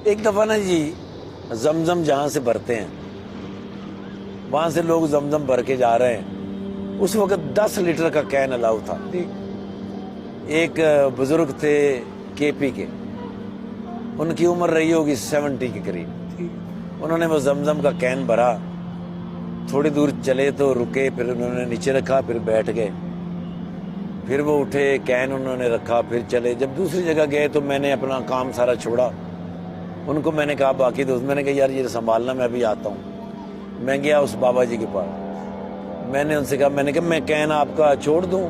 ایک دفعہ نا جی زمزم جہاں سے بھرتے ہیں وہاں سے لوگ زمزم بھر کے جا رہے ہیں، اس وقت 10 لیٹر کا کین الاؤ تھا۔ ایک بزرگ تھے کے پی کے، ان کی عمر رہی ہوگی 70 کے قریب، انہوں نے وہ زمزم کا کین بھرا، تھوڑی دور چلے تو رکے، پھر انہوں نے نیچے رکھا، پھر بیٹھ گئے، پھر وہ اٹھے، کین انہوں نے رکھا، پھر چلے۔ جب دوسری جگہ گئے تو میں نے اپنا کام سارا چھوڑا، ان کو میں نے کہا باقی دوست، میں نے کہا یار یہ سنبھالنا، میں ابھی آتا ہوں۔ میں گیا اس بابا جی کے پاس، میں نے ان سے کہا، میں نے کہا میں کین آپ کا چھوڑ دوں؟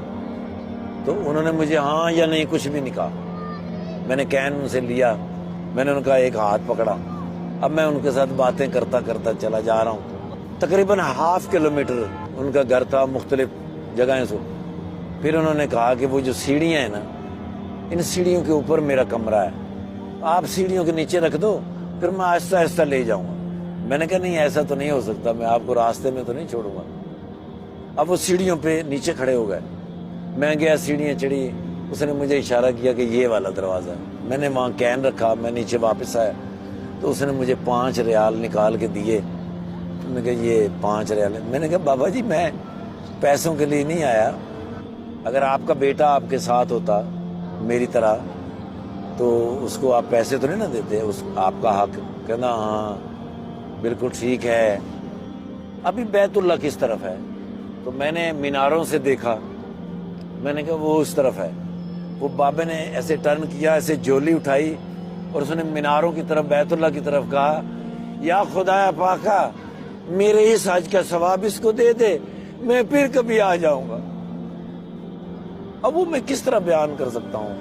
تو انہوں نے مجھے ہاں یا نہیں کچھ بھی نہیں کہا۔ میں نے کین ان سے لیا، میں نے ان کا ایک ہاتھ پکڑا، اب میں ان کے ساتھ باتیں کرتا کرتا چلا جا رہا ہوں۔ تقریباً ½ کلومیٹر ان کا گھر تھا، مختلف جگہیں سے۔ پھر انہوں نے کہا کہ وہ جو سیڑھیاں ہیں نا، ان سیڑھیوں کے اوپر میرا کمرہ ہے، آپ سیڑھیوں کے نیچے رکھ دو، پھر میں آہستہ آہستہ لے جاؤں گا۔ میں نے کہا نہیں ایسا تو نہیں ہو سکتا، میں آپ کو راستے میں تو نہیں چھوڑوں گا۔ اب وہ سیڑھیوں پہ نیچے کھڑے ہو گئے، میں گیا، سیڑھیاں چڑھی، اس نے مجھے اشارہ کیا کہ یہ والا دروازہ ہے۔ میں نے وہاں کین رکھا، میں نیچے واپس آیا تو اس نے مجھے 5 ریال نکال کے دیے۔ میں نے کہا یہ 5 ریال ہے۔ میں نے کہا بابا جی میں پیسوں کے لیے نہیں آیا، اگر آپ کا بیٹا آپ کے ساتھ ہوتا میری طرح تو اس کو آپ پیسے تو نہیں نہ دیتے، آپ کا حق۔ کہنا ہاں بالکل ٹھیک ہے۔ ابھی بیت اللہ کس طرف ہے؟ تو میں نے میناروں سے دیکھا، میں نے کہا وہ اس طرف ہے۔ وہ بابے نے ایسے ٹرن کیا، ایسے جولی اٹھائی اور اس نے میناروں کی طرف، بیت اللہ کی طرف کہا، یا خدایا پاکا میرے اس حج کا ثواب اس کو دے دے، میں پھر کبھی آ جاؤں گا۔ اب وہ میں کس طرح بیان کر سکتا ہوں،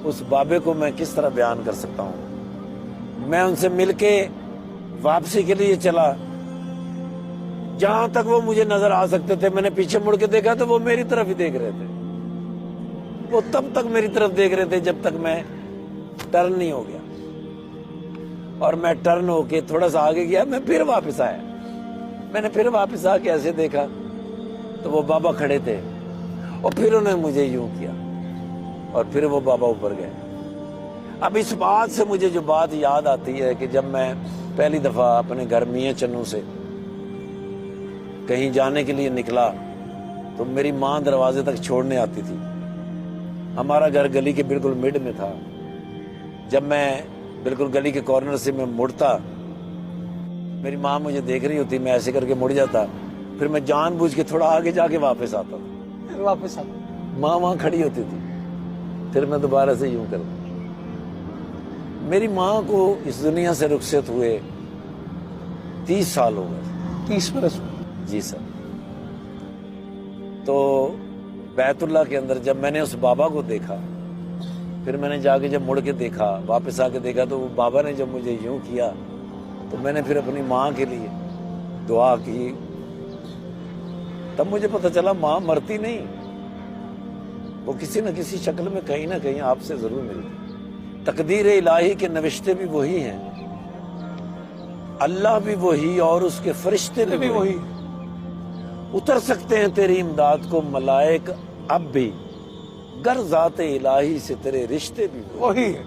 اس بابے کو میں کس طرح بیان کر سکتا ہوں۔ میں ان سے مل کے واپسی کے لیے چلا، جہاں تک وہ مجھے نظر آ سکتے تھے میں نے پیچھے مڑ کے دیکھا تو وہ میری طرف ہی دیکھ رہے تھے، وہ تب تک میری طرف دیکھ رہے تھے جب تک میں ٹرن نہیں ہو گیا۔ اور میں ٹرن ہو کے تھوڑا سا آگے گیا، میں پھر واپس آیا، میں نے پھر واپس آ کے ایسے دیکھا تو وہ بابا کھڑے تھے، اور پھر انہوں نے مجھے یوں کیا اور پھر وہ بابا اوپر گئے۔ اب اس بات سے مجھے جو بات یاد آتی ہے کہ جب میں پہلی دفعہ اپنے گھر میاں چنوں سے کہیں جانے کے لیے نکلا تو میری ماں دروازے تک چھوڑنے آتی تھی۔ ہمارا گھر گلی کے بالکل مڈ میں تھا۔ جب میں بالکل گلی کے کارنر سے میں مڑتا، میری ماں مجھے دیکھ رہی ہوتی، میں ایسے کر کے مڑ جاتا، پھر میں جان بوجھ کے تھوڑا آگے جا کے واپس آتا تھا، ماں وہاں کھڑی ہوتی تھی، پھر میں دوبارہ سے یوں کرتا۔ میری ماں کو اس دنیا سے رخصت ہوئے 30 سال ہو گئے۔ 30 برس؟ جی سر۔ تو بیت اللہ کے اندر جب میں نے اس بابا کو دیکھا، پھر میں نے جا کے جب مڑ کے دیکھا، واپس آ کے دیکھا تو وہ بابا نے جب مجھے یوں کیا تو میں نے پھر اپنی ماں کے لیے دعا کی۔ تب مجھے پتہ چلا ماں مرتی نہیں، وہ کسی نہ کسی شکل میں کہیں نہ کہیں آپ سے ضرور ملتی۔ تقدیر الہی کے نوشتے بھی وہی ہیں، اللہ بھی وہی اور اس کے فرشتے بھی وہی۔ اتر سکتے ہیں تیری امداد کو ملائک اب بھی، گر ذات الہی سے تیرے رشتے بھی وہی ہیں۔